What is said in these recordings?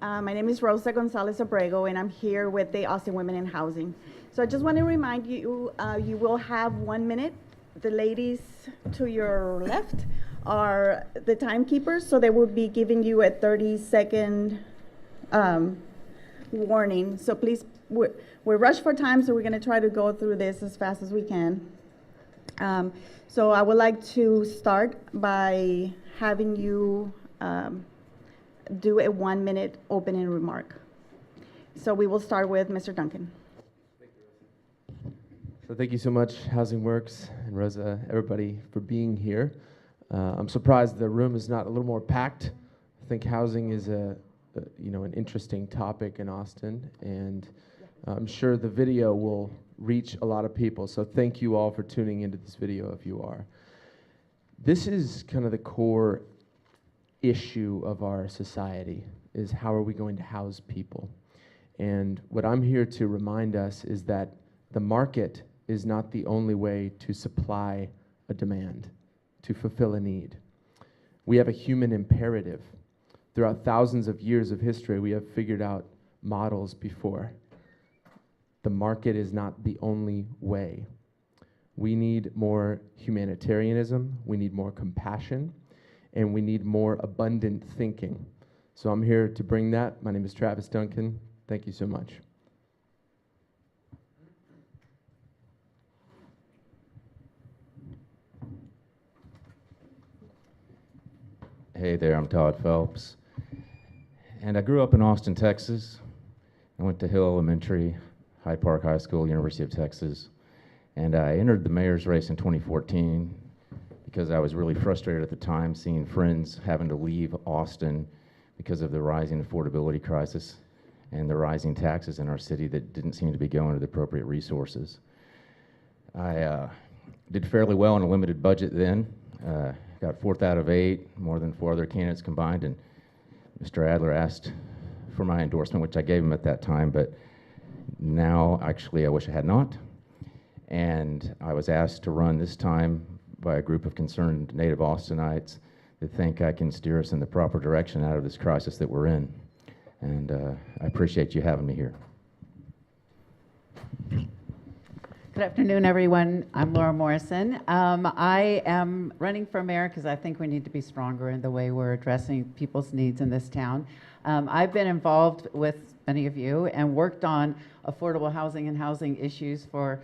My name is Rosa Gonzalez Abrego, and I'm here with the Austin Women in Housing. So I just want to remind you, you will have 1 minute. The ladies to your left are the timekeepers, so they will be giving you a 30-second warning. So please, we're rushed for time, so we're going to try to go through this as fast as we can. So I would like to start by having you do a 1 minute opening remark. So we will start with Mr. Duncan. So thank you so much, Housing Works and Rosa, everybody, for being here. I'm surprised the room is not a little more packed. I think housing is an interesting topic in Austin, and I'm sure the video will reach a lot of people. So thank you all for tuning into this video if you are. This is kind of the core issue of our society, is how are we going to house people? And what I'm here to remind us is that the market is not the only way to supply a demand, to fulfill a need. We have a human imperative. Throughout thousands of years of history, we have figured out models before. The market is not the only way. We need more humanitarianism, we need more compassion, and we need more abundant thinking. So I'm here to bring that. My name is Travis Duncan. Thank you so much. Hey there, I'm Todd Phelps. And I grew up in Austin, Texas. I went to Hill Elementary, Hyde Park High School, University of Texas. And I entered the mayor's race in 2014 because I was really frustrated at the time seeing friends having to leave Austin because of the rising affordability crisis and the rising taxes in our city that didn't seem to be going to the appropriate resources. I did fairly well on a limited budget then. Got 4th out of 8, more than 4 other candidates combined, and Mr. Adler asked for my endorsement, which I gave him at that time, but now actually I wish I had not. And I was asked to run this time by a group of concerned native Austinites that think I can steer us in the proper direction out of this crisis that we're in. And I appreciate you having me here. Good afternoon, everyone. I'm Laura Morrison. I am running for mayor because I think we need to be stronger in the way we're addressing people's needs in this town. I've been involved with many of you and worked on affordable housing and housing issues for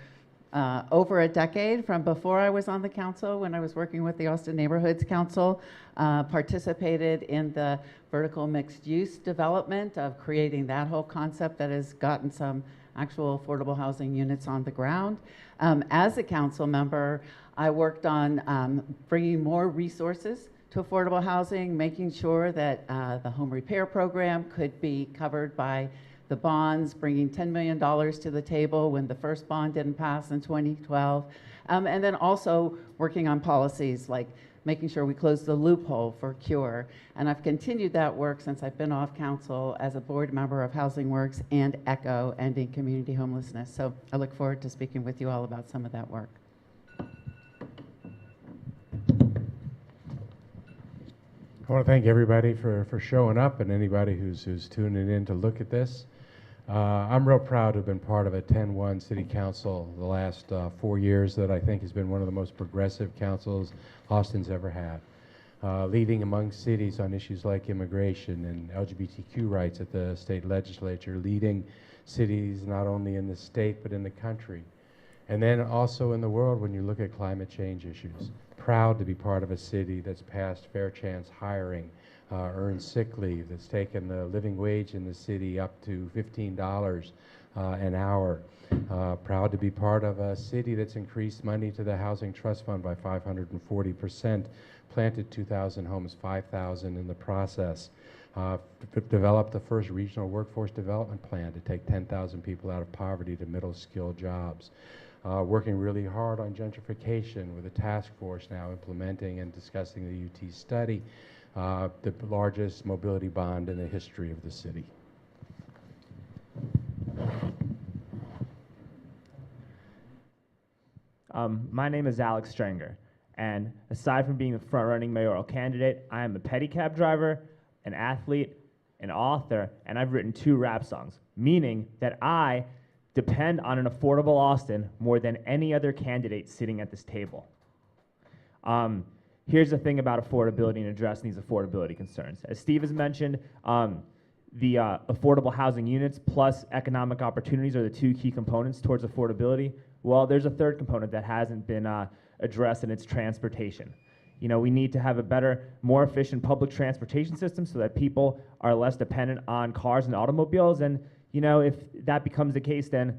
over a decade, from before I was on the council, when I was working with the Austin Neighborhoods Council, participated in the vertical mixed use development of creating that whole concept that has gotten some actual affordable housing units on the ground. As a council member, I worked on bringing more resources to affordable housing, making sure that the home repair program could be covered by the bonds, bringing $10 million to the table when the first bond didn't pass in 2012, and then also working on policies like making sure we close the loophole for CURE. And I've continued that work since I've been off council as a board member of Housing Works and ECHO, Ending Community Homelessness. So I look forward to speaking with you all about some of that work. I want to thank everybody for showing up, and anybody who's tuning in to look at this. I'm real proud to have been part of a 10-1 city council the last 4 years that I think has been one of the most progressive councils Austin's ever had. Leading among cities on issues like immigration and LGBTQ rights at the state legislature, leading cities not only in the state but in the country. And then also in the world when you look at climate change issues. Proud to be part of a city that's passed fair chance hiring, earned sick leave, that's taken the living wage in the city up to $15 an hour. Proud to be part of a city that's increased money to the Housing Trust Fund by 540%, planted 2,000 homes, 5,000 in the process. Developed the first regional workforce development plan to take 10,000 people out of poverty to middle skill jobs. Working really hard on gentrification with a task force now implementing and discussing the UT study, the largest mobility bond in the history of the city. My name is Alex Stranger, and aside from being a front-running mayoral candidate, I am a pedicab driver, an athlete, an author, and I've written 2 rap songs, meaning that I depend on an affordable Austin more than any other candidate sitting at this table. Here's the thing about affordability and addressing these affordability concerns. As Steve has mentioned, the affordable housing units plus economic opportunities are the 2 key components towards affordability. Well, there's a 3rd component that hasn't been addressed, and it's transportation. You know, we need to have a better, more efficient public transportation system so that people are less dependent on cars and automobiles. And, you know, if that becomes the case, then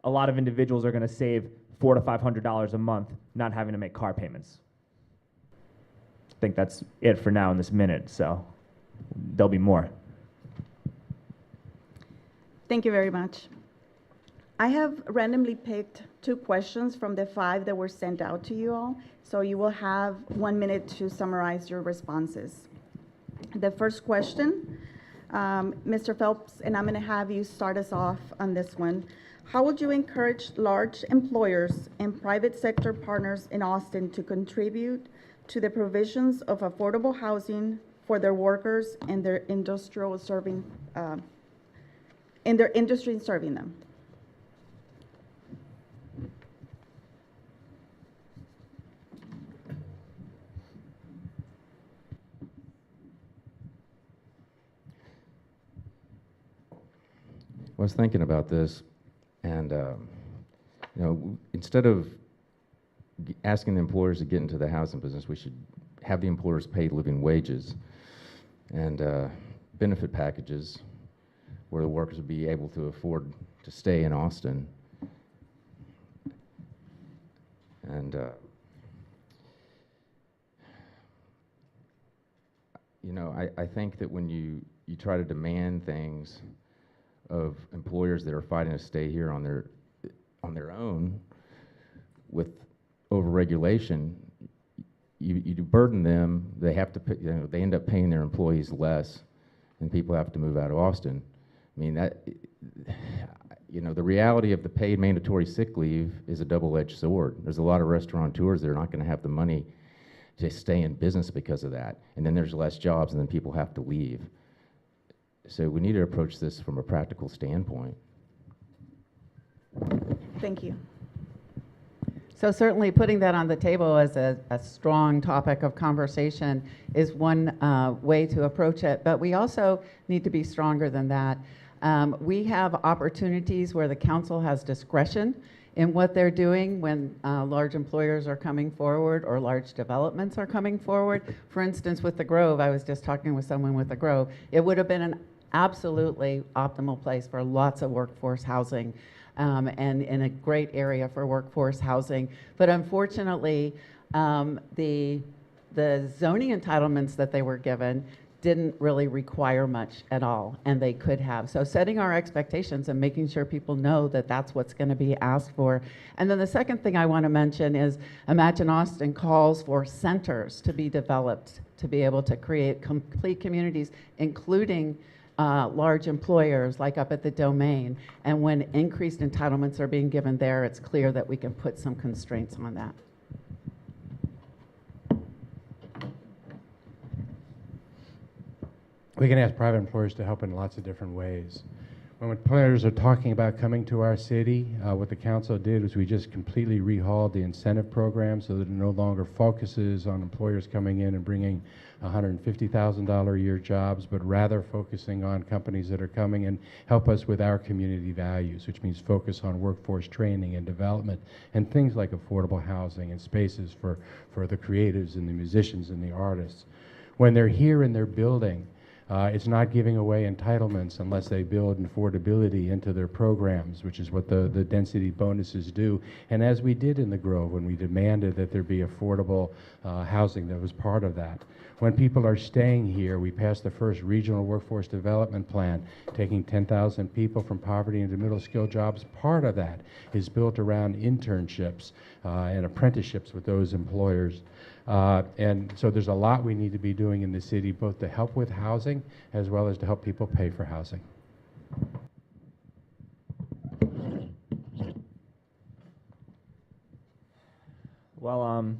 a lot of individuals are going to save $400 to $500 a month not having to make car payments. I think that's it for now in this minute, so there'll be more. Thank you very much. I have randomly picked 2 questions from the 5 that were sent out to you all, so you will have 1 minute to summarize your responses. The first question, Mr. Phelps, and I'm going to have you start us off on this one. How would you encourage large employers and private sector partners in Austin to contribute to the provisions of affordable housing for their workers and their industrial serving, in their industry serving them? I was thinking about this, and you know, instead of asking the employers to get into the housing business, we should have the employers pay living wages and benefit packages where the workers would be able to afford to stay in Austin. And you know, I think that when you try to demand things of employers that are fighting to stay here on their own with overregulation, you burden them. They have to pay, you know, they end up paying their employees less, and people have to move out of Austin. I mean, that, you know, the reality of the paid mandatory sick leave is a double-edged sword. There's a lot of restaurateurs that are not going to have the money to stay in business because of that, and then there's less jobs, and then people have to leave. So we need to approach this from a practical standpoint. Thank you. So certainly putting that on the table as a strong topic of conversation is one way to approach it, but we also need to be stronger than that. We have opportunities where the council has discretion in what they're doing when large employers are coming forward or large developments are coming forward. For instance, with the Grove, I was just talking with someone with the Grove. It would have been an absolutely optimal place for lots of workforce housing and in a great area for workforce housing. But unfortunately, the zoning entitlements that they were given didn't really require much at all, and they could have. So setting our expectations and making sure people know that that's what's going to be asked for. And then the second thing I want to mention is Imagine Austin calls for centers to be developed to be able to create complete communities, including large employers like up at the Domain. And when increased entitlements are being given there, it's clear that we can put some constraints on that. We can ask private employers to help in lots of different ways. When employers are talking about coming to our city, what the council did was we just completely rehauled the incentive program so that it no longer focuses on employers coming in and bringing $150,000 a year jobs, but rather focusing on companies that are coming and help us with our community values, which means focus on workforce training and development and things like affordable housing and spaces for the creatives and the musicians and the artists. When they're here and they're building, it's not giving away entitlements unless they build affordability into their programs, which is what the density bonuses do. And as we did in the Grove when we demanded that there be affordable housing that was part of that. When people are staying here, we passed the first regional workforce development plan, taking 10,000 people from poverty into middle skill jobs. Part of that is built around internships and apprenticeships with those employers. And so there's a lot we need to be doing in the city, both to help with housing as well as to help people pay for housing. Well,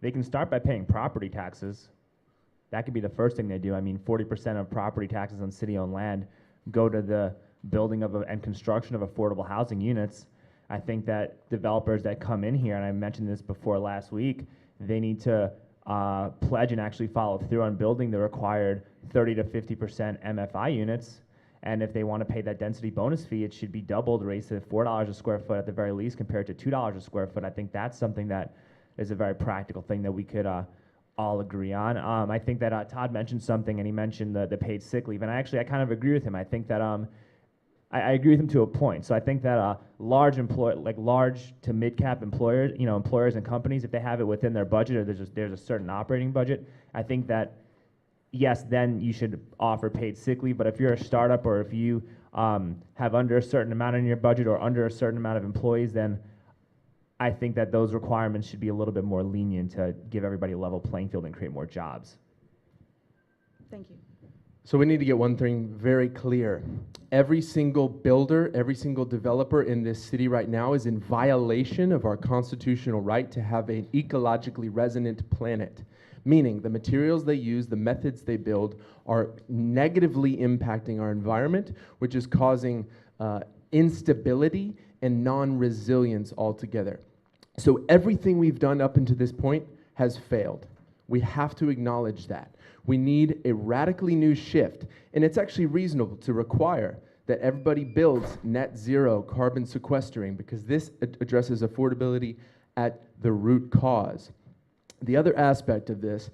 they can start by paying property taxes. that could be the first thing they do. I mean, 40% of property taxes on city-owned land go to the building of and construction of affordable housing units. I think that developers that come in here, and I mentioned this before last week, they need to pledge and actually follow through on building the required 30 to 50% MFI units. And if they want to pay that density bonus fee, it should be doubled, raised to $4 a square foot at the very least compared to $2 a square foot. I think that's something that is a very practical thing that we could all agree on. I think that Todd mentioned something, and he mentioned the paid sick leave, and I kind of agree with him. I think that I agree with him to a point. So I think that large to mid-cap employers, employers and companies, if they have it within their budget or there's a certain operating budget, I think that yes, then you should offer paid sick leave. But if you're a startup or if you have under a certain amount in your budget or under a certain amount of employees, then I think that those requirements should be a little bit more lenient to give everybody a level playing field and create more jobs. Thank you. So we need to get one thing very clear. Every single builder, every single developer in this city right now is in violation of our constitutional right to have an ecologically resonant planet. Meaning the materials they use, the methods they build are negatively impacting our environment, which is causing instability and non-resilience altogether. So everything we've done up until this point has failed. We have to acknowledge that. We need a radically new shift, and it's actually reasonable to require that everybody builds net zero carbon sequestering because this addresses affordability at the root cause. The other aspect of this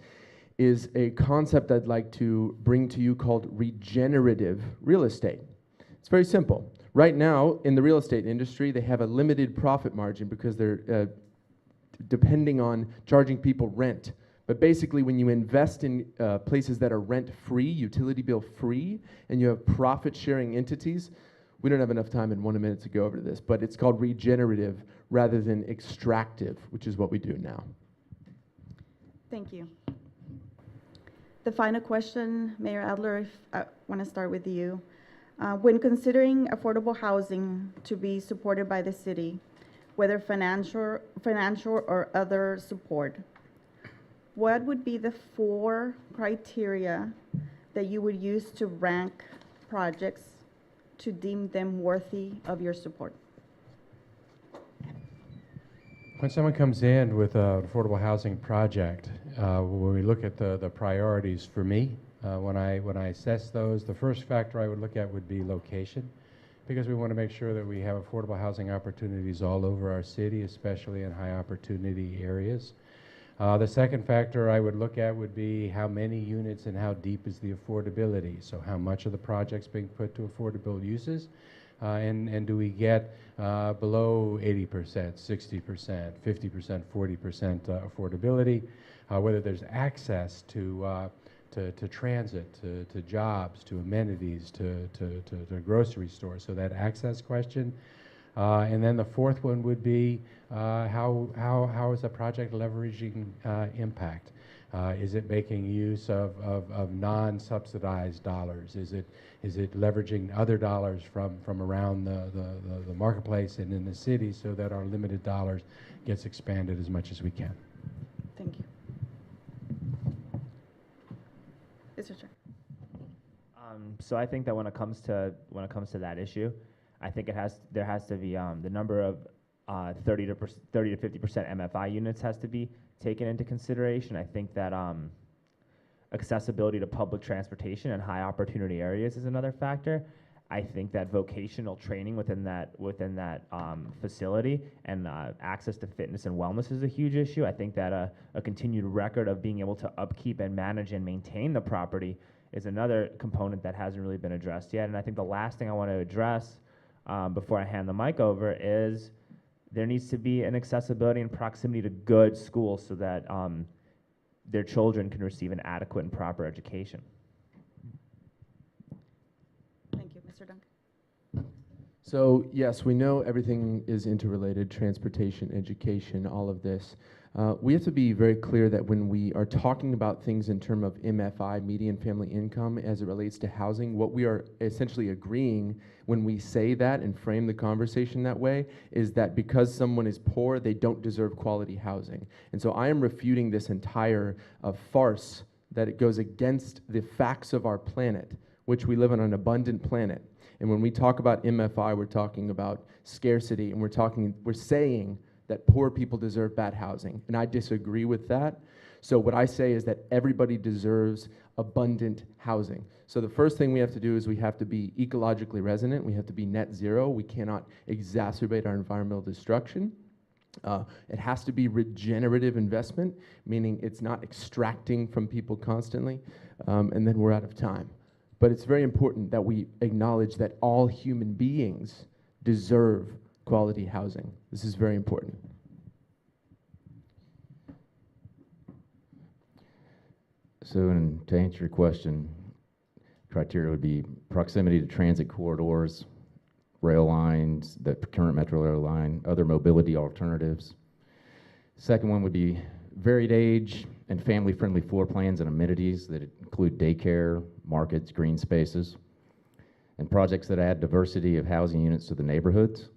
is a concept I'd like to bring to you called regenerative real estate. It's very simple. Right now, in the real estate industry, they have a limited profit margin because they're depending on charging people rent. But basically, when you invest in places that are rent-free, utility bill-free, and you have profit-sharing entities, we don't have enough time in 1 minute to go over this, but it's called regenerative rather than extractive, which is what we do now. Thank you. The final question, Mayor Adler, if I want to start with you. When considering affordable housing to be supported by the city, whether financial or other support, what would be the 4 criteria that you would use to rank projects to deem them worthy of your support? When someone comes in with an affordable housing project, when we look at the priorities for me, when I assess those, the first factor I would look at would be location, because we want to make sure that we have affordable housing opportunities all over our city, especially in high opportunity areas. The second factor I would look at would be how many units and how deep is the affordability. So how much of the project's being put to affordable uses, and do we get below 80%, 60%, 50%, 40% affordability, whether there's access to transit, to jobs, to amenities, to grocery stores. So that access question. And then the fourth one would be how is the project leveraging impact? Is it making use of non-subsidized dollars? Is it leveraging other dollars from around the marketplace and in the city so that our limited dollars gets expanded as much as we can? Thank you. Mr. Chair. So I think that when it comes to that issue, I think there has to be the number of 30 to 50% MFI units has to be taken into consideration. I think that accessibility to public transportation and high opportunity areas is another factor. I think that vocational training within that facility and access to fitness and wellness is a huge issue. I think that a continued record of being able to upkeep and manage and maintain the property is another component that hasn't really been addressed yet. And I think the last thing I want to address before I hand the mic over is there needs to be an accessibility and proximity to good schools so that their children can receive an adequate and proper education. Thank you. Mr. Duncan. So yes, we know everything is interrelated, transportation, education, all of this. We have to be very clear that when we are talking about things in terms of MFI, median family income, as it relates to housing, what we are essentially agreeing when we say that and frame the conversation that way is that because someone is poor, they don't deserve quality housing. And so I am refuting this entire farce that it goes against the facts of our planet, which we live on an abundant planet. And when we talk about MFI, we're talking about scarcity, and we're saying that poor people deserve bad housing, and I disagree with that. So what I say is that everybody deserves abundant housing. So the first thing we have to do is we have to be ecologically resonant. We have to be net zero. We cannot exacerbate our environmental destruction. It has to be regenerative investment, meaning it's not extracting from people constantly, and then we're out of time. But it's very important that we acknowledge that all human beings deserve quality housing. This is very important. So, and to answer your question, criteria would be proximity to transit corridors, rail lines, the current metro rail line, other mobility alternatives. Second one would be varied age and family-friendly floor plans and amenities that include daycare, markets, green spaces, and projects that add diversity of housing units to the neighborhoods,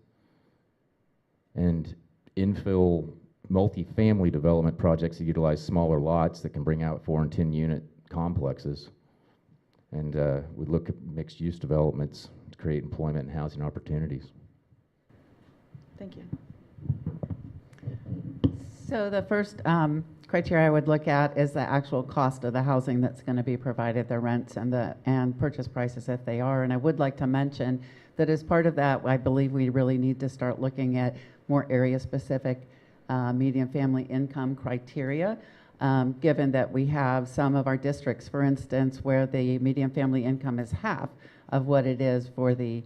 and infill multifamily development projects that utilize smaller lots that can bring out 4 and 10 unit complexes. And we look at mixed-use developments to create employment and housing opportunities. Thank you. So the first criteria I would look at is the actual cost of the housing that's going to be provided, the rents and purchase prices if they are. And I would like to mention that as part of that, I believe we really need to start looking at more area-specific median family income criteria, given that we have some of our districts, for instance, where the median family income is half of what it is for the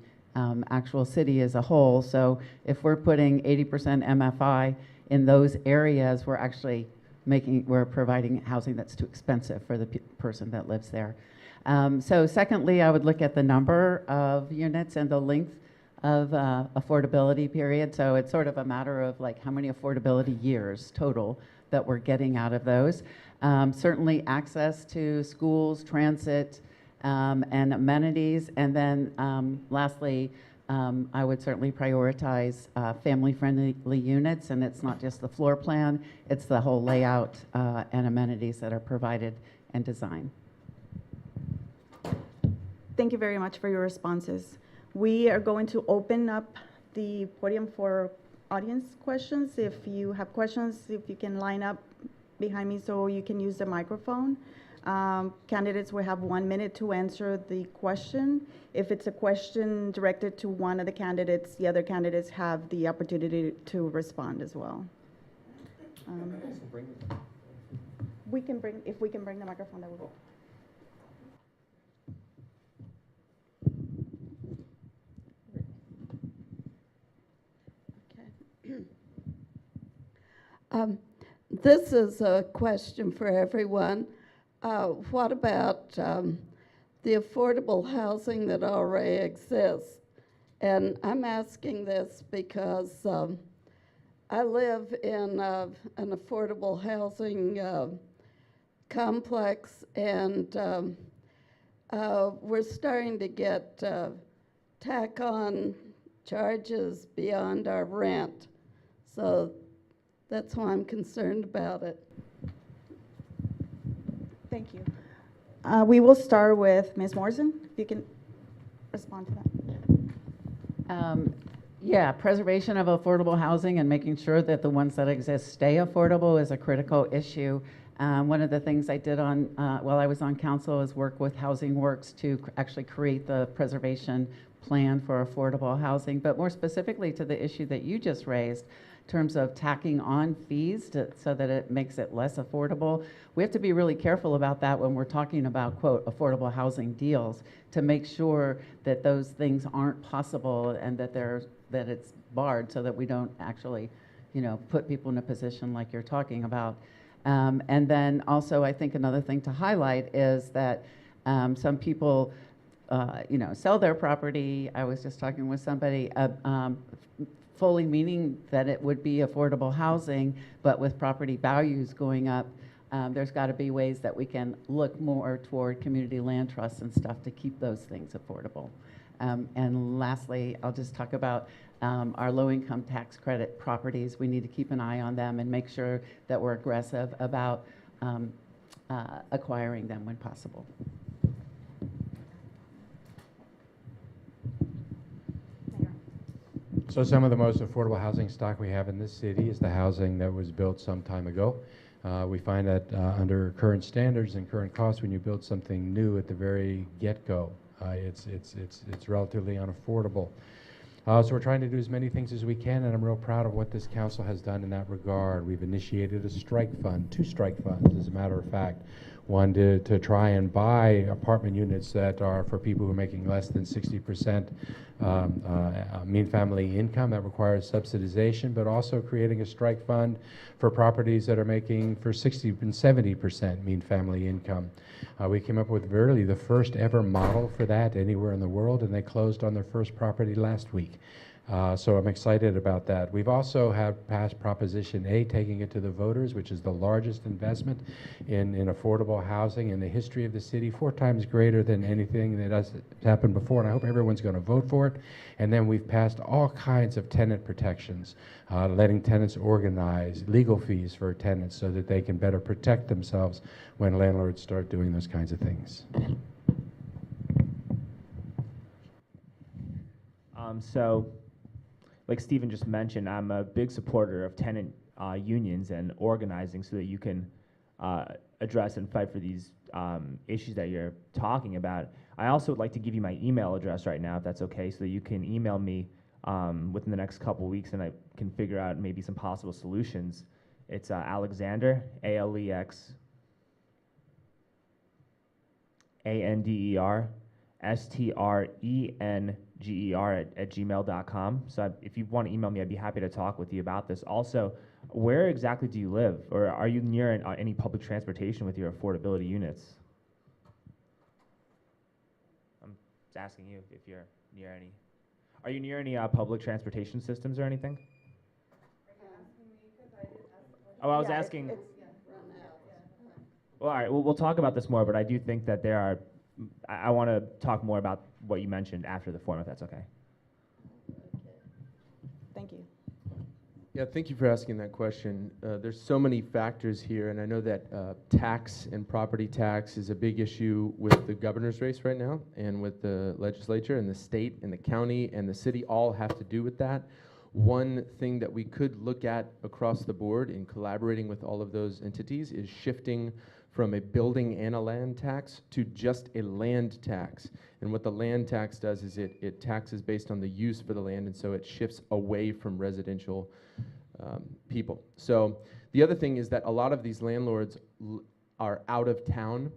actual city as a whole. So if we're putting 80% MFI in those areas, we're providing housing that's too expensive for the person that lives there. So secondly, I would look at the number of units and the length of affordability period. So it's sort of a matter of like how many affordability years total that we're getting out of those. Certainly access to schools, transit, and amenities. And then lastly, I would certainly prioritize family-friendly units, and it's not just the floor plan, it's the whole layout and amenities that are provided and designed. Thank you very much for your responses. We are going to open up the podium for audience questions. If you have questions, if you can line up behind me so you can use the microphone. Candidates will have 1 minute to answer the question. If it's a question directed to one of the candidates, the other candidates have the opportunity to respond as well. If we can bring the microphone, that would go. This is a question for everyone. What about the affordable housing that already exists? And I'm asking this because I live in an affordable housing complex, and we're starting to get tack-on charges beyond our rent. So that's why I'm concerned about it. Thank you. We will start with Ms. Morrison, if you can respond to that. Yeah, preservation of affordable housing and making sure that the ones that exist stay affordable is a critical issue. One of the things I did while I was on council is work with Housing Works to actually create the preservation plan for affordable housing, but more specifically to the issue that you just raised, in terms of tacking on fees so that it makes it less affordable. We have to be really careful about that when we're talking about, quote, affordable housing deals, to make sure that those things aren't possible and that it's barred, so that we don't actually, put people in a position like you're talking about. And then also, I think another thing to highlight is that some people, sell their property. I was just talking with somebody, fully meaning that it would be affordable housing, but with property values going up, there's got to be ways that we can look more toward community land trusts and stuff to keep those things affordable. And lastly, I'll just talk about our low-income tax credit properties. We need to keep an eye on them and make sure that we're aggressive about acquiring them when possible. So some of the most affordable housing stock we have in this city is the housing that was built some time ago. We find that under current standards and current costs, when you build something new at the very get-go, it's relatively unaffordable. So we're trying to do as many things as we can, and I'm real proud of what this council has done in that regard. We've initiated a strike fund, 2 strike funds, as a matter of fact. One to try and buy apartment units that are for people who are making less than 60% mean family income. That requires subsidization, but also creating a strike fund for properties that are making for 60 and 70% mean family income. We came up with really the first ever model for that anywhere in the world, and they closed on their first property last week. So I'm excited about that. We've also have passed Proposition A, taking it to the voters, which is the largest investment in affordable housing in the history of the city, 4 times greater than anything that has happened before, and I hope everyone's going to vote for it. And then we've passed all kinds of tenant protections, letting tenants organize, legal fees for tenants so that they can better protect themselves when landlords start doing those kinds of things. So, like Stephen just mentioned, I'm a big supporter of tenant unions and organizing so that you can address and fight for these issues that you're talking about. I also would like to give you my email address right now, if that's okay, so that you can email me within the next couple weeks and I can figure out maybe some possible solutions. It's Alexander, ALEXANDER, STRENGER at gmail.com. So if you want to email me, I'd be happy to talk with you about this. Also, where exactly do you live? Or are you near any public transportation with your affordability units? I'm just asking you if you're near any. Are you near any public transportation systems or anything? Oh, I was Yeah, asking. it's- Well, all right, we'll talk about this more, but I do think that there are, I want to talk more about what you mentioned after the forum, if that's okay. Thank you. Yeah, thank you for asking that question. There's so many factors here, and I know that tax and property tax is a big issue with the governor's race right now, and with the legislature and the state and the county and the city all have to do with that. One thing that we could look at across the board in collaborating with all of those entities is shifting from a building and a land tax to just a land tax. And what the land tax does is it taxes based on the use for the land, and so it shifts away from residential people. So the other thing is that a lot of these landlords are out of town.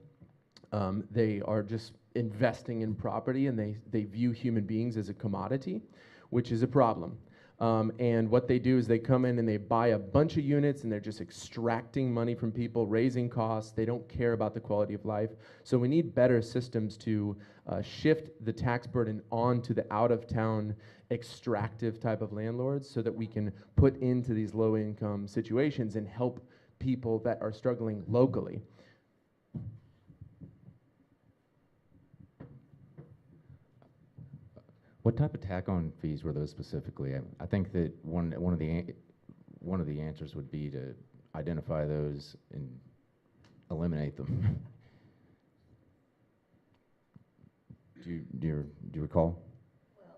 They are just investing in property, and they view human beings as a commodity, which is a problem. And what they do is they come in and they buy a bunch of units, and they're just extracting money from people, raising costs. They don't care about the quality of life. So we need better systems to shift the tax burden onto the out-of-town extractive type of landlords so that we can put into these low-income situations and help people that are struggling locally. What type of tack-on fees were those specifically? I think that one of the answers would be to identify those and eliminate them. Do you recall? Well,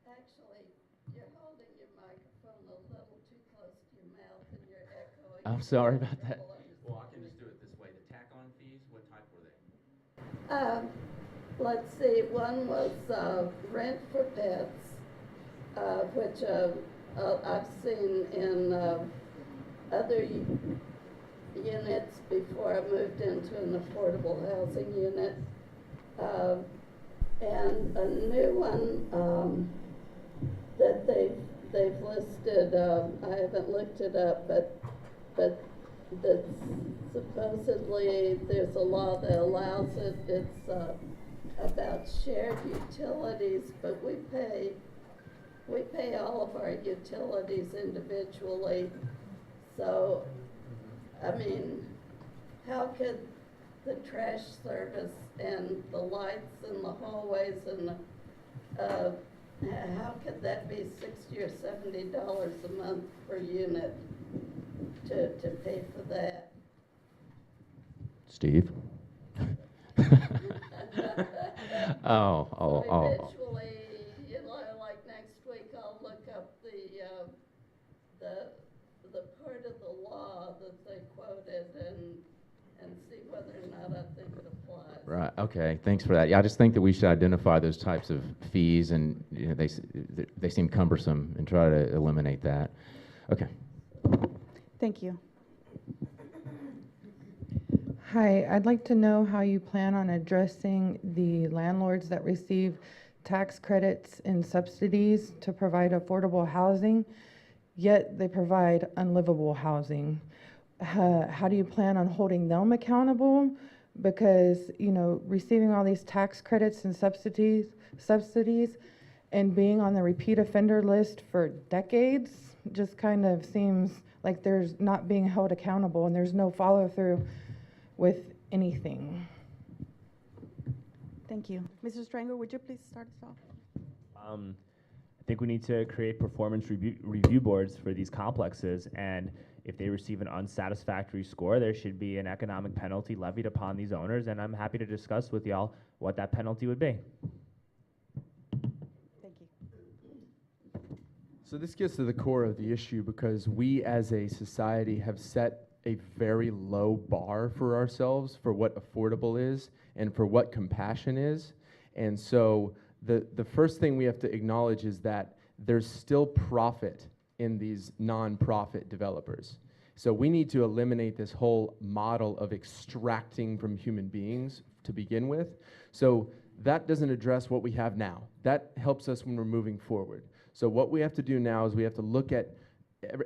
actually, you're holding your microphone a little too close to your mouth and you're echoing. I'm sorry about that. Well, I can just do it this way. The tack-on fees, what type were they? Let's see, one was rent for pets, which I've seen in other units before I moved into an affordable housing unit. And a new one that they've listed, I haven't looked it up, but that supposedly there's a law that allows it. It's about shared utilities, but we pay all of our utilities individually. So, I mean, how could the trash service and the lights in the hallways and how could that be $60 or $70 a month per unit to pay for that? Steve? Oh. So eventually, you know, like next week, I'll look up the part of the law that they quoted and see whether or not I think it applies. Right, okay, thanks for that. Yeah, I just think that we should identify those types of fees, and you know, they seem cumbersome, and try to eliminate that. Okay. Thank you. Hi, I'd like to know how you plan on addressing the landlords that receive tax credits and subsidies to provide affordable housing, yet they provide unlivable housing. How do you plan on holding them accountable? Because, you know, receiving all these tax credits and subsidies and being on the repeat offender list for decades just kind of seems like there's not being held accountable and there's no follow through with anything. Thank you. Mr. Stranger, would you please start us off? I think we need to create performance review boards for these complexes, and if they receive an unsatisfactory score, there should be an economic penalty levied upon these owners, and I'm happy to discuss with y'all what that penalty would be. Thank you. So this gets to the core of the issue, because we as a society have set a very low bar for ourselves for what affordable is and for what compassion is. And so the first thing we have to acknowledge is that there's still profit in these nonprofit developers. So we need to eliminate this whole model of extracting from human beings to begin with. So that doesn't address what we have now. That helps us when we're moving forward. So what we have to do now is we have to look at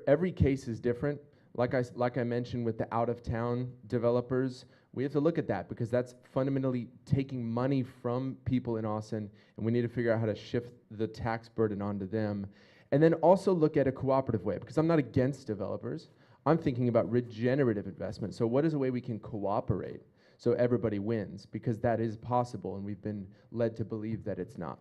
every case is different. Like I mentioned with the out-of-town developers, we have to look at that, because that's fundamentally taking money from people in Austin, and we need to figure out how to shift the tax burden onto them. And then also look at a cooperative way, because I'm not against developers. I'm thinking about regenerative investment. So what is a way we can cooperate so everybody wins? Because that is possible, and we've been led to believe that it's not.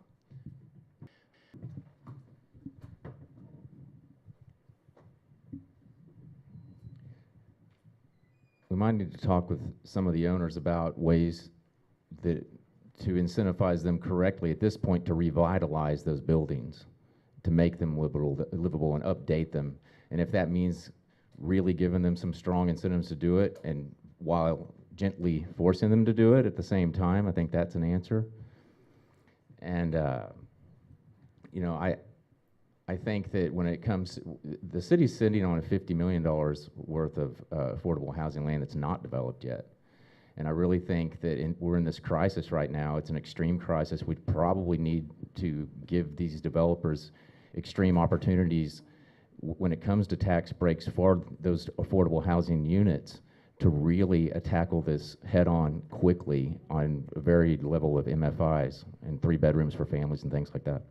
We might need to talk with some of the owners about ways that to incentivize them correctly at this point to revitalize those buildings, to make them livable and update them. And if that means really giving them some strong incentives to do it, and while gently forcing them to do it at the same time, I think that's an answer. And you know, I think that when it comes, the city's sitting on $50 million worth of affordable housing land that's not developed yet. And I really think that we're in this crisis right now. It's an extreme crisis. We probably need to give these developers extreme opportunities when it comes to tax breaks for those affordable housing units to really tackle this head on quickly on a varied level of MFIs and 3 bedrooms for families and things like that.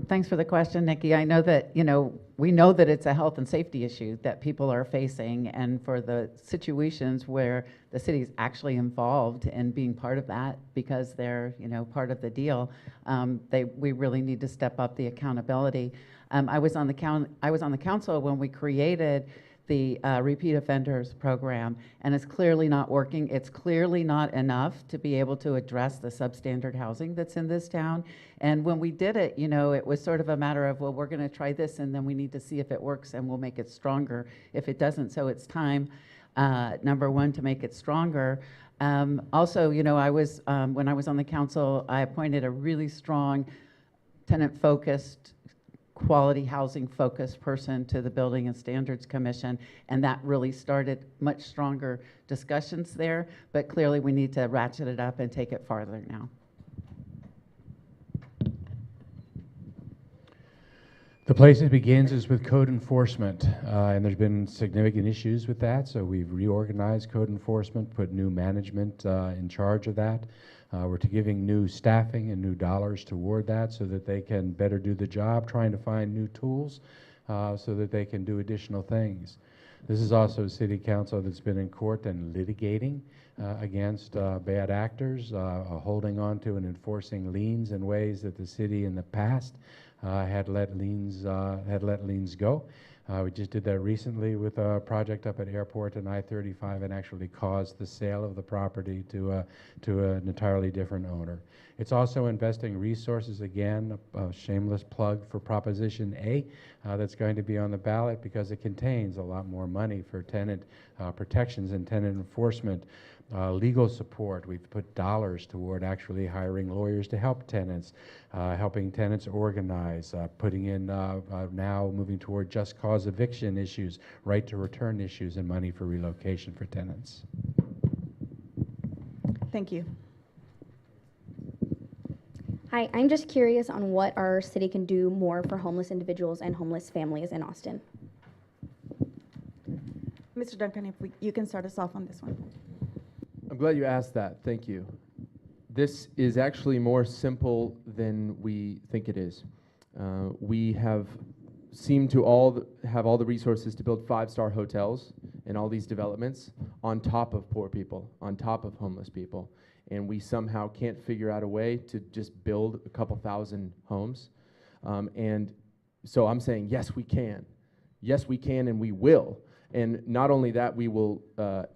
Thanks for the question, Nikki. I know that, you know, we know that it's a health and safety issue that people are facing, and for the situations where the city is actually involved in being part of that because they're, you know, part of the deal, we really need to step up the accountability. I was on the council when we created the repeat offenders program, and it's clearly not working. It's clearly not enough to be able to address the substandard housing that's in this town. And when we did it, you know, it was sort of a matter of, well, we're going to try this, and then we need to see if it works, and we'll make it stronger if it doesn't. So it's time, number one, to make it stronger. Also, you know, when I was on the council, I appointed a really strong tenant-focused, quality housing focused person to the Building and Standards Commission, and that really started much stronger discussions there, but clearly we need to ratchet it up and take it farther now. The place it begins is with code enforcement, and there's been significant issues with that, so we've reorganized code enforcement, put new management in charge of that. We're giving new staffing and new dollars toward that so that they can better do the job, trying to find new tools so that they can do additional things. This is also a city council that's been in court and litigating against bad actors, holding on to and enforcing liens in ways that the city in the past had let liens go. We just did that recently with a project up at Airport and I-35 and actually caused the sale of the property to an entirely different owner. It's also investing resources, again, a shameless plug for Proposition A that's going to be on the ballot because it contains a lot more money for tenant protections and tenant enforcement. Legal support, we've put dollars toward actually hiring lawyers to help tenants, helping tenants organize, putting in now moving toward just cause eviction issues, right to return issues, and money for relocation for tenants. Thank you. Hi, I'm just curious on what our city can do more for homeless individuals and homeless families in Austin. Mr. Duncan, if you can start us off on this one. I'm glad you asked that. Thank you. This is actually more simple than we think it is. We have seemed to have all the resources to build 5-star hotels in all these developments on top of poor people, on top of homeless people. And we somehow can't figure out a way to just build a couple thousand homes. And so I'm saying, yes, we can. Yes, we can, and we will. And not only that, we will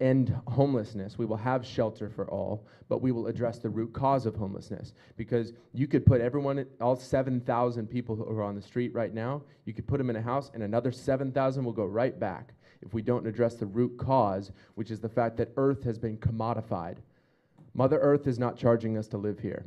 end homelessness. We will have shelter for all, but we will address the root cause of homelessness. Because you could put everyone, all 7,000 people who are on the street right now, you could put them in a house, and another 7,000 will go right back if we don't address the root cause, which is the fact that Earth has been commodified. Mother Earth is not charging us to live here.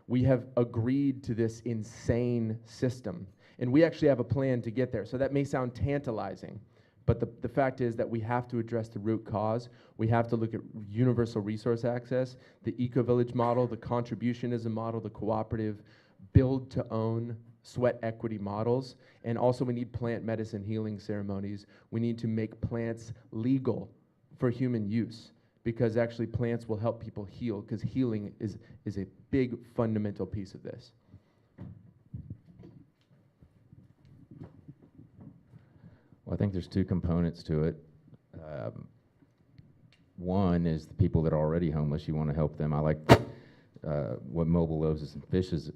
We have agreed to this insane system, and we actually have a plan to get there. So that may sound tantalizing, but the fact is that we have to address the root cause. We have to look at universal resource access, the eco-village model, the contributionism model, the cooperative, build-to-own, sweat equity models, and also we need plant medicine healing ceremonies. We need to make plants legal for human use, because actually plants will help people heal, because healing is a big fundamental piece of this. Well, I think there's two components to it. One is the people that are already homeless. You want to help them. I like what Mobile Loaves and Fishes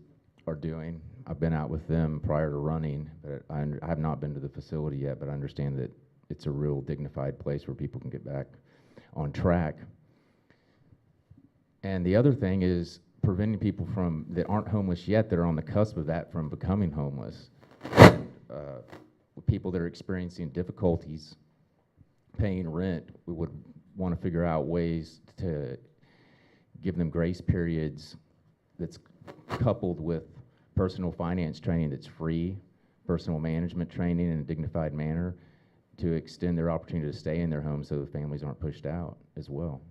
are doing. I've been out with them prior to running, but I have not been to the facility yet, but I understand that it's a real dignified place where people can get back on track. And the other thing is preventing people that aren't homeless yet, that are on the cusp of that, from becoming homeless. People that are experiencing difficulties paying rent, we would want to figure out ways to give them grace periods that's coupled with personal finance training that's free, personal management training in a dignified manner, to extend their opportunity to stay in their homes so the families aren't pushed out as well.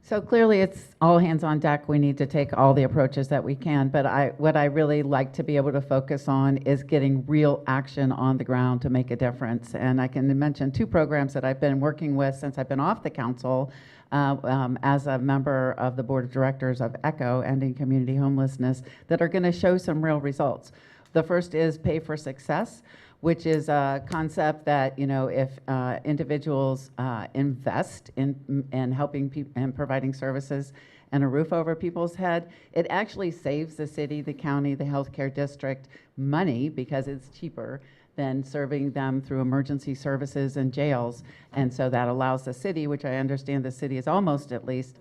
So clearly it's all hands on deck. We need to take all the approaches that we can, but what I really like to be able to focus on is getting real action on the ground to make a difference. And I can mention 2 programs that I've been working with since I've been off the council as a member of the board of directors of ECHO, Ending Community Homelessness, that are going to show some real results. The first is Pay for Success, which is a concept that, you know, if individuals invest in helping people and providing services and a roof over people's head, it actually saves the city, the county, the healthcare district money, because it's cheaper than serving them through emergency services and jails. And so that allows the city, which I understand the city is almost at least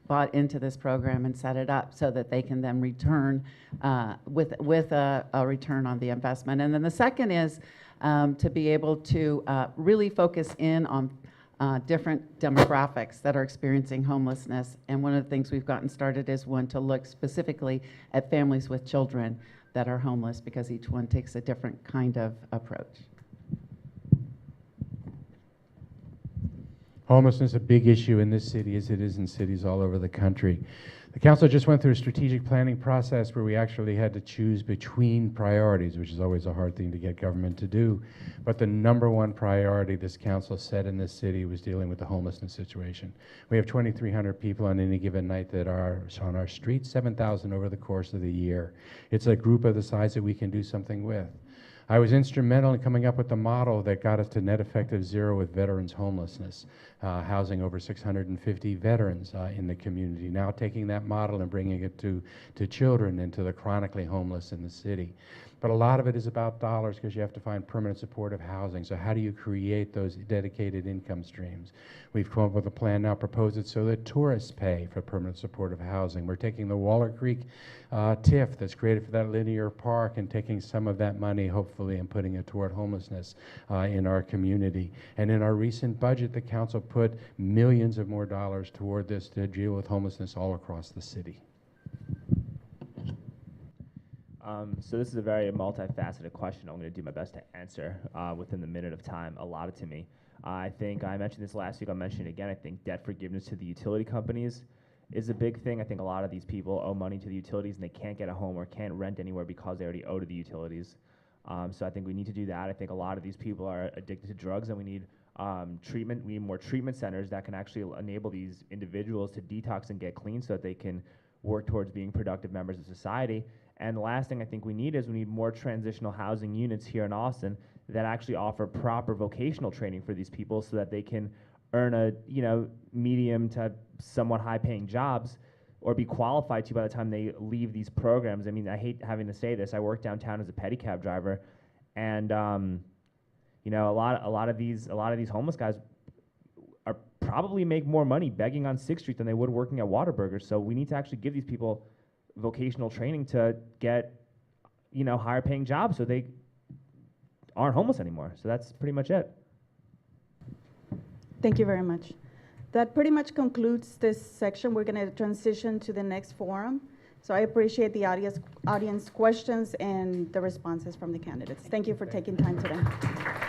bought into this program and set it up so that they can then return with a return on the investment. And then the second is to be able to really focus in on different demographics that are experiencing homelessness. And one of the things we've gotten started is one to look specifically at families with children that are homeless, because each one takes a different kind of approach. Homelessness is a big issue in this city, as it is in cities all over the country. The council just went through a strategic planning process where we actually had to choose between priorities, which is always a hard thing to get government to do. But the #1 priority this council set in this city was dealing with the homelessness situation. We have 2,300 people on any given night that are on our streets, 7,000 over the course of the year. It's a group of the size that we can do something with. I was instrumental in coming up with the model that got us to net effective zero with veterans homelessness, housing over 650 veterans in the community. Now taking that model and bringing it to children and to the chronically homeless in the city. But a lot of it is about dollars because you have to find permanent supportive housing. So how do you create those dedicated income streams? We've come up with a plan now, proposed it so that tourists pay for permanent supportive housing. We're taking the Waller Creek TIF that's created for that linear park and taking some of that money, hopefully, and putting it toward homelessness in our community. And in our recent budget, the council put millions of more dollars toward this to deal with homelessness all across the city. So this is a very multifaceted question. I'm going to do my best to answer within the minute of time allotted to me. I think I mentioned this last week. I'll mention it again. I think debt forgiveness to the utility companies is a big thing. I think a lot of these people owe money to the utilities and they can't get a home or can't rent anywhere because they already owe to the utilities. So I think we need to do that. I think a lot of these people are addicted to drugs and we need treatment. We need more treatment centers that can actually enable these individuals to detox and get clean so that they can work towards being productive members of society. And the last thing I think we need is we need more transitional housing units here in Austin that actually offer proper vocational training for these people so that they can earn a medium to somewhat high-paying jobs or be qualified to by the time they leave these programs. I mean, I hate having to say this. I work downtown as a pedicab driver, and a lot of these homeless guys are probably make more money begging on 6th Street than they would working at Whataburger. So we need to actually give these people vocational training to get higher paying jobs so they aren't homeless anymore. So that's pretty much it. Thank you very much. That pretty much concludes this section. We're going to transition to the next forum. So I appreciate the audience questions and the responses from the candidates. Thank you for taking time today.